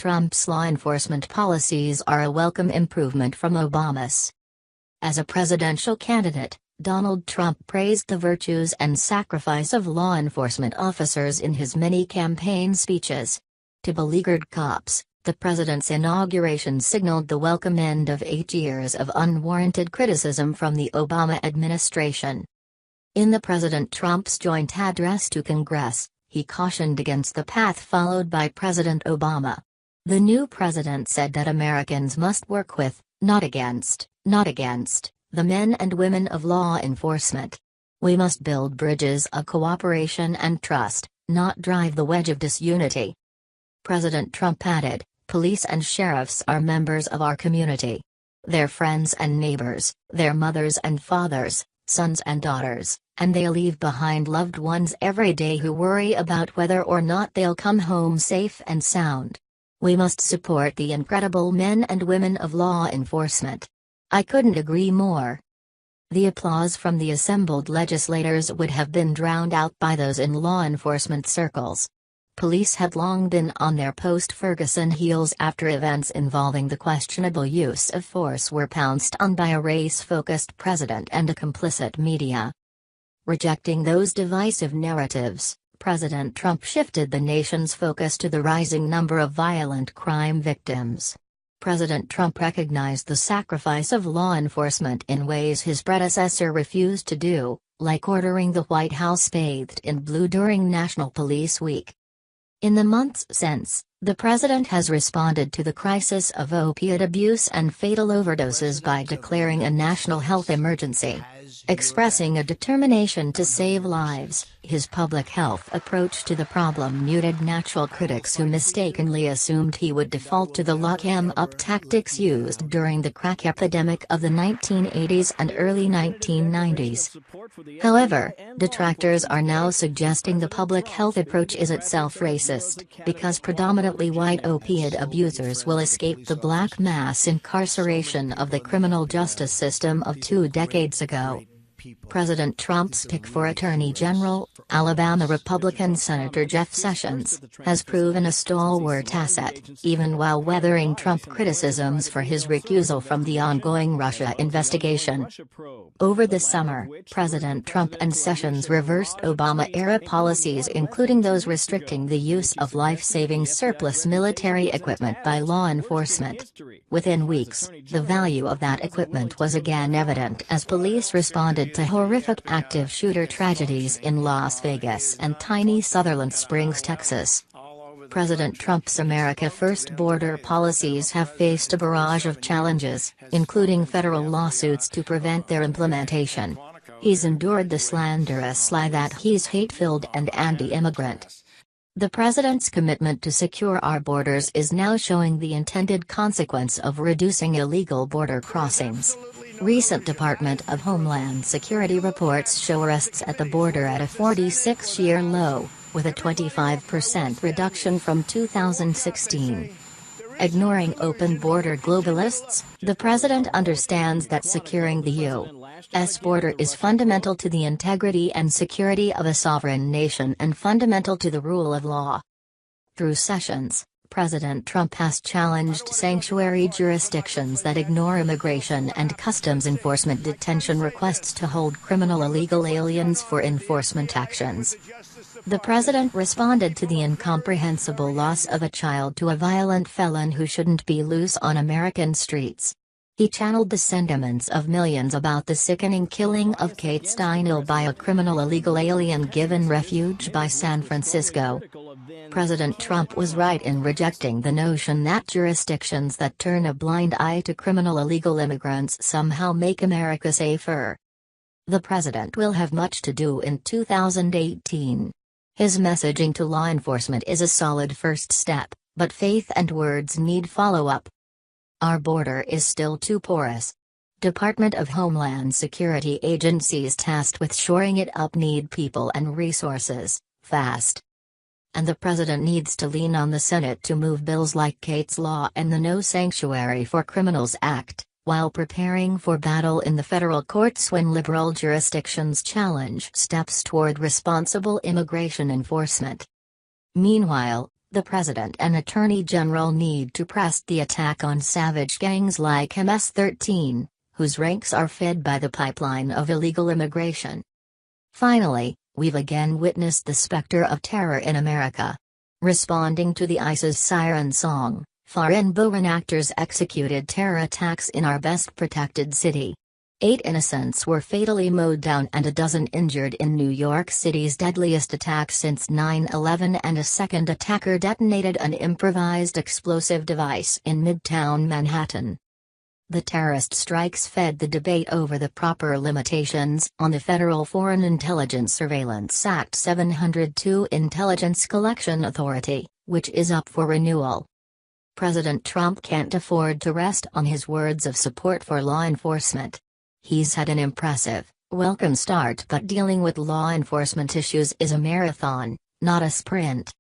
Trump's law enforcement policies are a welcome improvement from Obama's. As a presidential candidate, Donald Trump praised the virtues and sacrifice of law enforcement officers in his many campaign speeches. To beleaguered cops, the president's inauguration signaled the welcome end of 8 years of unwarranted criticism from the Obama administration. In the President Trump's joint address to Congress, he cautioned against the path followed by President Obama. The new president said that Americans must work with, not against, the men and women of law enforcement. We must build bridges of cooperation and trust, not drive the wedge of disunity. President Trump added, "Police and sheriffs are members of our community. They're friends and neighbors, they're mothers and fathers, sons and daughters, and they leave behind loved ones every day who worry about whether or not they'll come home safe and sound. We must support the incredible men and women of law enforcement." I couldn't agree more. The applause from the assembled legislators would have been drowned out by those in law enforcement circles. Police had long been on their post-Ferguson heels after events involving the questionable use of force were pounced on by a race-focused president and a complicit media. Rejecting those divisive narratives, President Trump shifted the nation's focus to the rising number of violent crime victims. President Trump recognized the sacrifice of law enforcement in ways his predecessor refused to do, like ordering the White House bathed in blue during National Police Week. In the months since, the president has responded to the crisis of opiate abuse and fatal overdoses by declaring a national health emergency. Expressing a determination to save lives, his public health approach to the problem muted natural critics who mistakenly assumed he would default to the lock 'em up tactics used during the crack epidemic of the 1980s and early 1990s. However, detractors are now suggesting the public health approach is itself racist, because predominantly white opiate abusers will escape the black mass incarceration of the criminal justice system of 2 decades ago. President Trump's pick for Attorney General, Alabama Republican Senator Jeff Sessions, has proven a stalwart asset, even while weathering Trump criticisms for his recusal from the ongoing Russia investigation. Over the summer, President Trump and Sessions reversed Obama-era policies, including those restricting the use of life-saving surplus military equipment by law enforcement. Within weeks, the value of that equipment was again evident as police responded to horrific active shooter tragedies in Las Vegas and tiny Sutherland Springs, Texas. President Trump's America First border policies have faced a barrage of challenges, including federal lawsuits to prevent their implementation. He's endured the slanderous lie that he's hate-filled and anti-immigrant. The president's commitment to secure our borders is now showing the intended consequence of reducing illegal border crossings. Recent Department of Homeland Security reports show arrests at the border at a 46-year low, with a 25% reduction from 2016. Ignoring open border globalists, the president understands that securing the U.S. border is fundamental to the integrity and security of a sovereign nation and fundamental to the rule of law. Through Sessions, President Trump has challenged sanctuary jurisdictions that ignore immigration and customs enforcement detention requests to hold criminal illegal aliens for enforcement actions. The president responded to the incomprehensible loss of a child to a violent felon who shouldn't be loose on American streets. He channeled the sentiments of millions about the sickening killing of Kate Steinle by a criminal illegal alien given refuge by San Francisco. President Trump was right in rejecting the notion that jurisdictions that turn a blind eye to criminal illegal immigrants somehow make America safer. The president will have much to do in 2018. His messaging to law enforcement is a solid first step, but faith and words need follow-up. Our border is still too porous. Department of Homeland Security agencies tasked with shoring it up need people and resources, fast. And the president needs to lean on the Senate to move bills like Kate's Law and the No Sanctuary for Criminals Act, while preparing for battle in the federal courts when liberal jurisdictions challenge steps toward responsible immigration enforcement. Meanwhile, The President and Attorney General need to press the attack on savage gangs like MS-13, whose ranks are fed by the pipeline of illegal immigration. Finally, we've again witnessed the specter of terror in America. Responding to the ISIS siren song, foreign actors executed terror attacks in our best protected city. 8 innocents were fatally mowed down and a dozen injured in New York City's deadliest attack since 9/11, and a second attacker detonated an improvised explosive device in Midtown Manhattan. The terrorist strikes fed the debate over the proper limitations on the Federal Foreign Intelligence Surveillance Act 702 Intelligence Collection Authority, which is up for renewal. President Trump can't afford to rest on his words of support for law enforcement. He's had an impressive, welcome start, but dealing with law enforcement issues is a marathon, not a sprint.